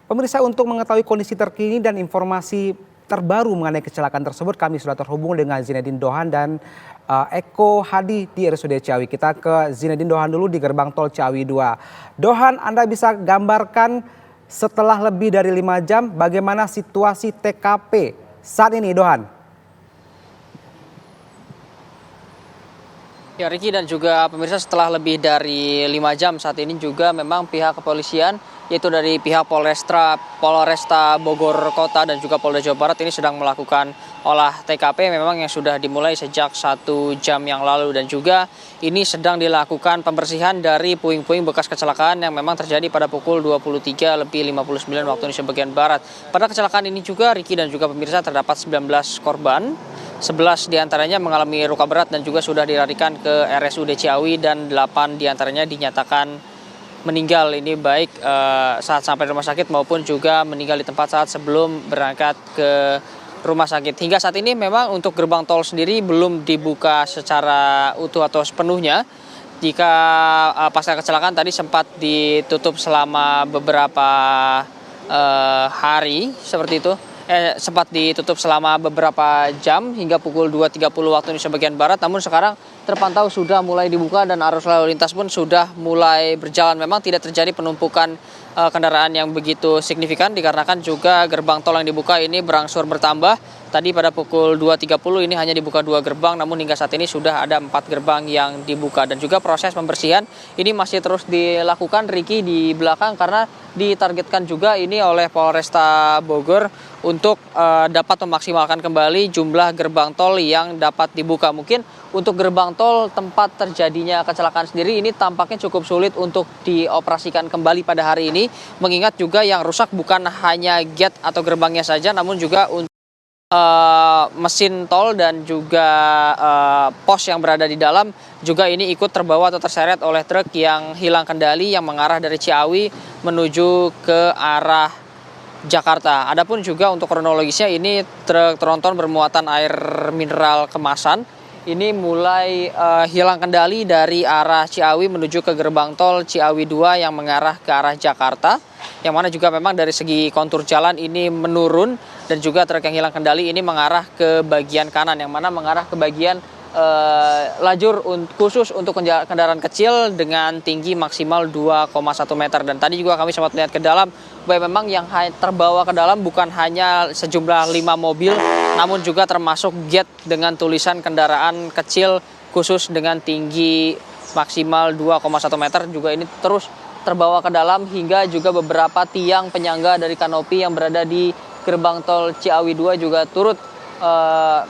Pemirsa, untuk mengetahui kondisi terkini dan informasi terbaru mengenai kecelakaan tersebut, kami sudah terhubung dengan Zinedine Dohan dan Eko Hadi di RSUD Ciawi. Kita ke Zinedine Dohan dulu di gerbang tol Ciawi 2. Dohan, Anda bisa gambarkan setelah lebih dari 5 jam bagaimana situasi TKP saat ini, Dohan? Ya, Riki dan juga pemirsa, setelah lebih dari 5 jam saat ini juga memang pihak kepolisian, yaitu dari pihak Polresta Bogor Kota dan juga Polda Jawa Barat ini sedang melakukan olah TKP memang yang sudah dimulai sejak 1 jam yang lalu, dan juga ini sedang dilakukan pembersihan dari puing-puing bekas kecelakaan yang memang terjadi pada pukul 23.59 waktu Indonesia bagian Barat. Pada kecelakaan ini juga, Riki dan juga pemirsa, terdapat 19 korban. 11 diantaranya mengalami luka berat dan juga sudah dilarikan ke RSUD Ciawi, dan 8 diantaranya dinyatakan meninggal. Ini baik saat sampai rumah sakit maupun juga meninggal di tempat saat sebelum berangkat ke rumah sakit. Hingga saat ini memang untuk gerbang tol sendiri belum dibuka secara utuh atau sepenuhnya. Jika pasca kecelakaan tadi sempat ditutup selama beberapa hari seperti itu. Sempat ditutup selama beberapa jam hingga pukul 2.30 waktu Indonesia bagian Barat. Namun sekarang terpantau sudah mulai dibuka dan arus lalu lintas pun sudah mulai berjalan. Memang tidak terjadi penumpukan kendaraan yang begitu signifikan dikarenakan juga gerbang tol yang dibuka ini berangsur bertambah. Tadi pada pukul 2.30 ini hanya dibuka 2 gerbang, namun hingga saat ini sudah ada 4 gerbang yang dibuka. Dan juga proses pembersihan ini masih terus dilakukan, Riki, di belakang, karena ditargetkan juga ini oleh Polresta Bogor untuk dapat memaksimalkan kembali jumlah gerbang tol yang dapat dibuka. Mungkin untuk gerbang tol tempat terjadinya kecelakaan sendiri ini tampaknya cukup sulit untuk dioperasikan kembali pada hari ini, mengingat juga yang rusak bukan hanya gate atau gerbangnya saja, namun juga untuk mesin tol dan juga pos yang berada di dalam juga ini ikut terbawa atau terseret oleh truk yang hilang kendali yang mengarah dari Ciawi menuju ke arah Jakarta. Adapun juga untuk kronologisnya, ini truk tronton bermuatan air mineral kemasan ini mulai hilang kendali dari arah Ciawi menuju ke gerbang tol Ciawi 2 yang mengarah ke arah Jakarta, yang mana juga memang dari segi kontur jalan ini menurun, dan juga truk yang hilang kendali ini mengarah ke bagian kanan, yang mana mengarah ke bagian lajur khusus untuk kendaraan kecil dengan tinggi maksimal 2,1 meter. Dan tadi juga kami sempat melihat ke dalam bahwa memang yang terbawa ke dalam bukan hanya sejumlah 5 mobil, namun juga termasuk gate dengan tulisan kendaraan kecil khusus dengan tinggi maksimal 2,1 meter juga ini terus terbawa ke dalam, hingga juga beberapa tiang penyangga dari kanopi yang berada di gerbang tol Ciawi 2 juga turut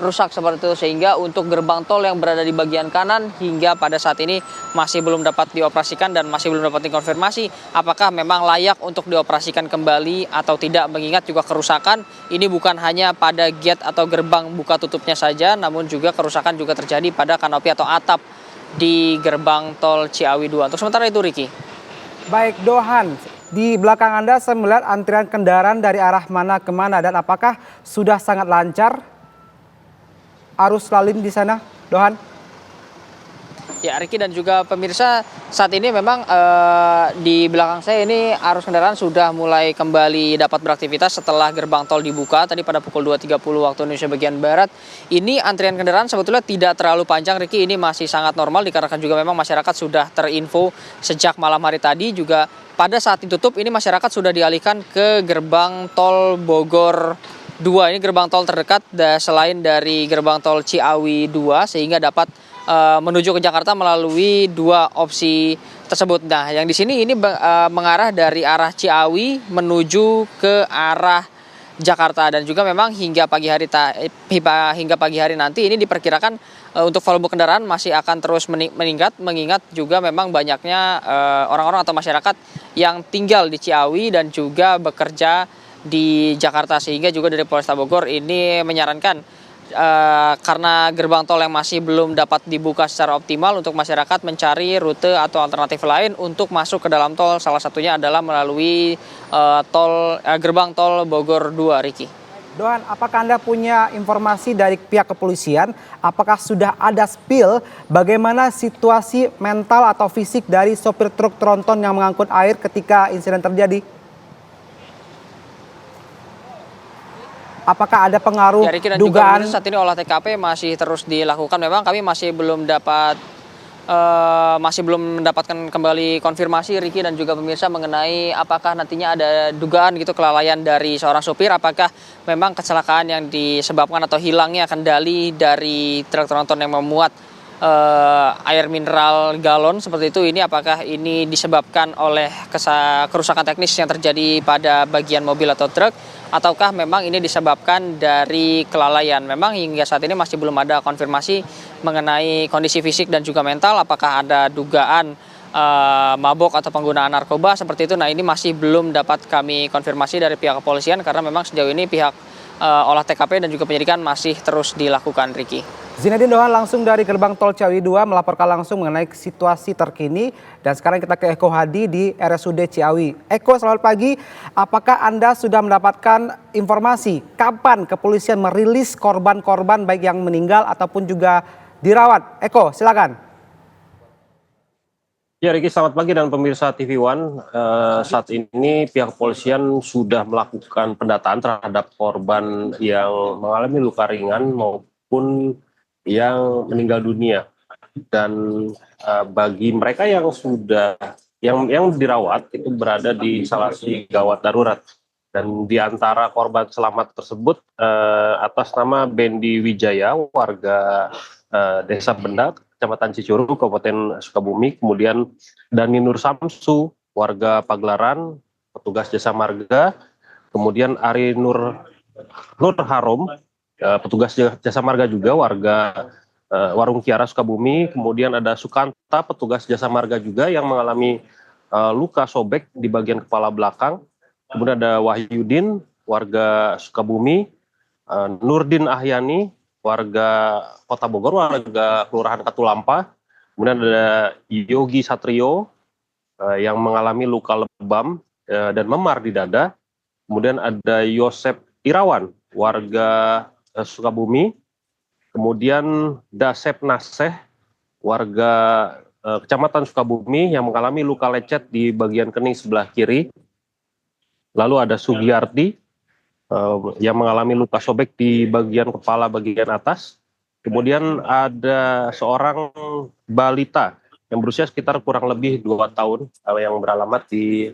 rusak seperti itu, sehingga untuk gerbang tol yang berada di bagian kanan hingga pada saat ini masih belum dapat dioperasikan dan masih belum dapat dikonfirmasi apakah memang layak untuk dioperasikan kembali atau tidak, mengingat juga kerusakan ini bukan hanya pada gate atau gerbang buka tutupnya saja, namun juga kerusakan juga terjadi pada kanopi atau atap di gerbang tol Ciawi 2. Untuk sementara itu, Riki. Baik, Dohan, di belakang Anda saya melihat antrian kendaraan dari arah mana ke mana, dan apakah sudah sangat lancar arus lalu lintas di sana, Dohan? Ya, Riki dan juga pemirsa, saat ini memang di belakang saya ini arus kendaraan sudah mulai kembali dapat beraktivitas setelah gerbang tol dibuka tadi pada pukul 2.30 waktu Indonesia bagian Barat. Ini antrian kendaraan sebetulnya tidak terlalu panjang, Riki, ini masih sangat normal dikarenakan juga memang masyarakat sudah terinfo sejak malam hari tadi. Juga pada saat ditutup ini masyarakat sudah dialihkan ke gerbang tol Bogor 2. Ini gerbang tol terdekat selain dari gerbang tol Ciawi 2, sehingga dapat menuju ke Jakarta melalui 2 opsi tersebut. Nah, yang di sini ini mengarah dari arah Ciawi menuju ke arah Jakarta, dan juga memang hingga pagi hari nanti ini diperkirakan untuk volume kendaraan masih akan terus meningkat, mengingat juga memang banyaknya orang-orang atau masyarakat yang tinggal di Ciawi dan juga bekerja di Jakarta, sehingga juga dari Polresta Bogor ini menyarankan karena gerbang tol yang masih belum dapat dibuka secara optimal untuk masyarakat mencari rute atau alternatif lain untuk masuk ke dalam tol, salah satunya adalah melalui gerbang tol Bogor 2, Riki. Dohan, apakah Anda punya informasi dari pihak kepolisian, apakah sudah ada spill bagaimana situasi mental atau fisik dari sopir truk tronton yang mengangkut air ketika insiden terjadi? apakah ada pengaruh Ya, Riki dan juga dugaan? pemirsa, saat ini olah TKP masih terus dilakukan. Memang kami masih belum mendapatkan kembali konfirmasi, Riki dan juga pemirsa, mengenai apakah nantinya ada dugaan gitu kelalaian dari seorang sopir, apakah memang kecelakaan yang disebabkan atau hilangnya kendali dari truk tronton yang memuat air mineral galon seperti itu, ini apakah ini disebabkan oleh kerusakan teknis yang terjadi pada bagian mobil atau truk, ataukah memang ini disebabkan dari kelalaian. Memang hingga saat ini masih belum ada konfirmasi mengenai kondisi fisik dan juga mental, apakah ada dugaan mabok atau penggunaan narkoba seperti itu. Nah, ini masih belum dapat kami konfirmasi dari pihak kepolisian karena memang sejauh ini pihak olah TKP dan juga penyidikan masih terus dilakukan, Ricky. Zinedine Dohan langsung dari gerbang tol Ciawi 2 melaporkan langsung mengenai situasi terkini. Dan sekarang kita ke Eko Hadi di RSUD Ciawi. Eko, selamat pagi. Apakah Anda sudah mendapatkan informasi kapan kepolisian merilis korban-korban baik yang meninggal ataupun juga dirawat? Eko, silakan. Ya, Riki, selamat pagi dan pemirsa TV One. Saat ini pihak kepolisian sudah melakukan pendataan terhadap korban yang mengalami luka ringan maupun yang meninggal dunia. Dan bagi mereka yang yang dirawat itu berada di instalasi gawat darurat. Dan di antara korban selamat tersebut atas nama Bendi Wijaya, warga Desa Bendak, Kecamatan Cicurug, Kabupaten Sukabumi, kemudian Dani Nur Samsu, warga Pagelaran, petugas jasa marga, kemudian Ari Nur Harom, petugas jasa marga juga, warga Warung Kiara Sukabumi, kemudian ada Sukanta, petugas jasa marga juga yang mengalami luka sobek di bagian kepala belakang, kemudian ada Wahyudin, warga Sukabumi, Nurdin Ahyani, warga Kota Bogor, warga Kelurahan Katulampa, kemudian ada Yogi Satrio yang mengalami luka lebam dan memar di dada, kemudian ada Yosep Irawan, warga Sukabumi, kemudian Dasep Naseh, warga Kecamatan Sukabumi yang mengalami luka lecet di bagian kening sebelah kiri, lalu ada Sugiyarti yang mengalami luka sobek di bagian kepala bagian atas. Kemudian ada seorang balita yang berusia sekitar kurang lebih 2 tahun yang beralamat di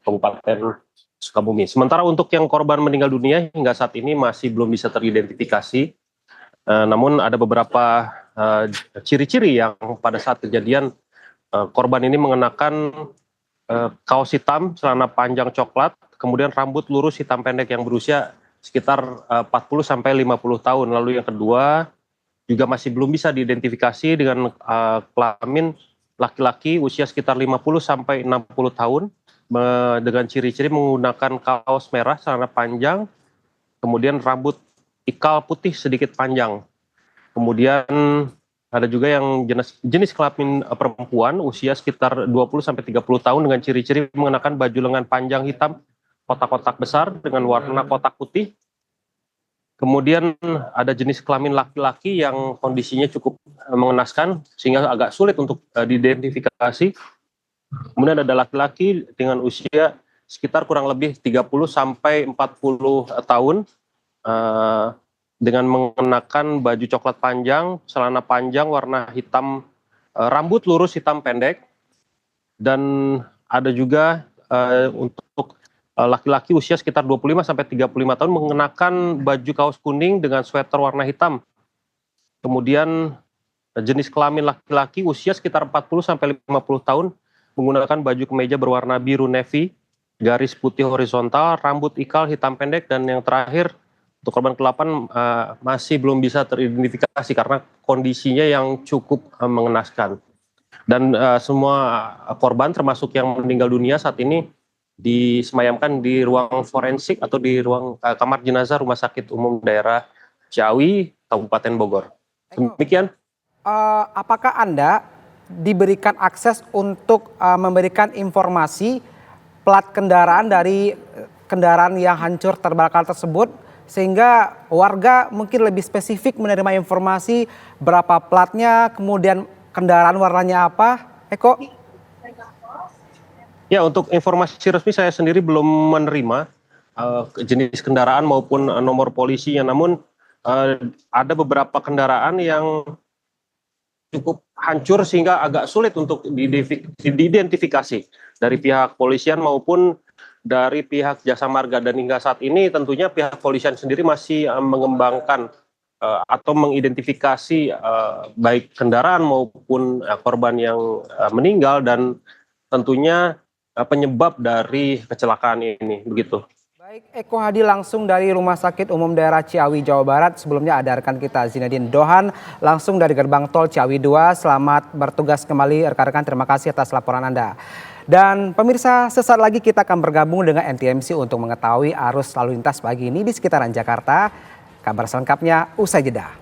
Kabupaten Sukabumi. Sementara untuk yang korban meninggal dunia hingga saat ini masih belum bisa teridentifikasi. Namun ada beberapa ciri-ciri yang pada saat kejadian korban ini mengenakan kaos hitam, celana panjang coklat, kemudian rambut lurus hitam pendek yang berusia sekitar 40 sampai 50 tahun. Lalu yang kedua juga masih belum bisa diidentifikasi dengan kelamin laki-laki usia sekitar 50 sampai 60 tahun dengan ciri-ciri menggunakan kaos merah, celana panjang, kemudian rambut ikal putih sedikit panjang. Kemudian ada juga yang jenis kelamin perempuan usia sekitar 20 sampai 30 tahun dengan ciri-ciri mengenakan baju lengan panjang hitam kotak-kotak besar dengan warna kotak putih. Kemudian ada jenis kelamin laki-laki yang kondisinya cukup mengenaskan sehingga agak sulit untuk diidentifikasi. Kemudian ada laki-laki dengan usia sekitar kurang lebih 30 sampai 40 tahun dengan mengenakan baju coklat panjang, celana panjang warna hitam, rambut lurus hitam pendek, dan ada juga untuk laki-laki usia sekitar 25 sampai 35 tahun mengenakan baju kaos kuning dengan sweater warna hitam. Kemudian jenis kelamin laki-laki usia sekitar 40 sampai 50 tahun menggunakan baju kemeja berwarna biru navy, garis putih horizontal, rambut ikal hitam pendek, dan yang terakhir untuk korban ke-8 masih belum bisa teridentifikasi karena kondisinya yang cukup mengenaskan. Dan semua korban termasuk yang meninggal dunia saat ini disemayamkan di ruang forensik atau di ruang kamar jenazah Rumah Sakit Umum Daerah Ciawi, Kabupaten Bogor. Demikian. Apakah Anda diberikan akses untuk memberikan informasi plat kendaraan dari kendaraan yang hancur terbakar tersebut, sehingga warga mungkin lebih spesifik menerima informasi berapa platnya, kemudian kendaraan warnanya apa, Eko? Ya, untuk informasi resmi saya sendiri belum menerima, jenis kendaraan maupun nomor polisinya. Namun ada beberapa kendaraan yang cukup hancur sehingga agak sulit untuk diidentifikasi dari pihak polisian maupun dari pihak Jasa Marga. Dan hingga saat ini tentunya pihak polisian sendiri masih mengembangkan atau mengidentifikasi baik kendaraan maupun korban yang meninggal dan tentunya penyebab dari kecelakaan ini, begitu. Baik, Eko Hadi langsung dari Rumah Sakit Umum Daerah Ciawi, Jawa Barat. Sebelumnya ada rekan kita Zinedine Dohan langsung dari gerbang tol Ciawi 2. Selamat bertugas kembali rekan-rekan, terima kasih atas laporan Anda. Dan pemirsa, sesaat lagi kita akan bergabung dengan NTMC untuk mengetahui arus lalu lintas pagi ini di sekitaran Jakarta. Kabar selengkapnya usai jeda.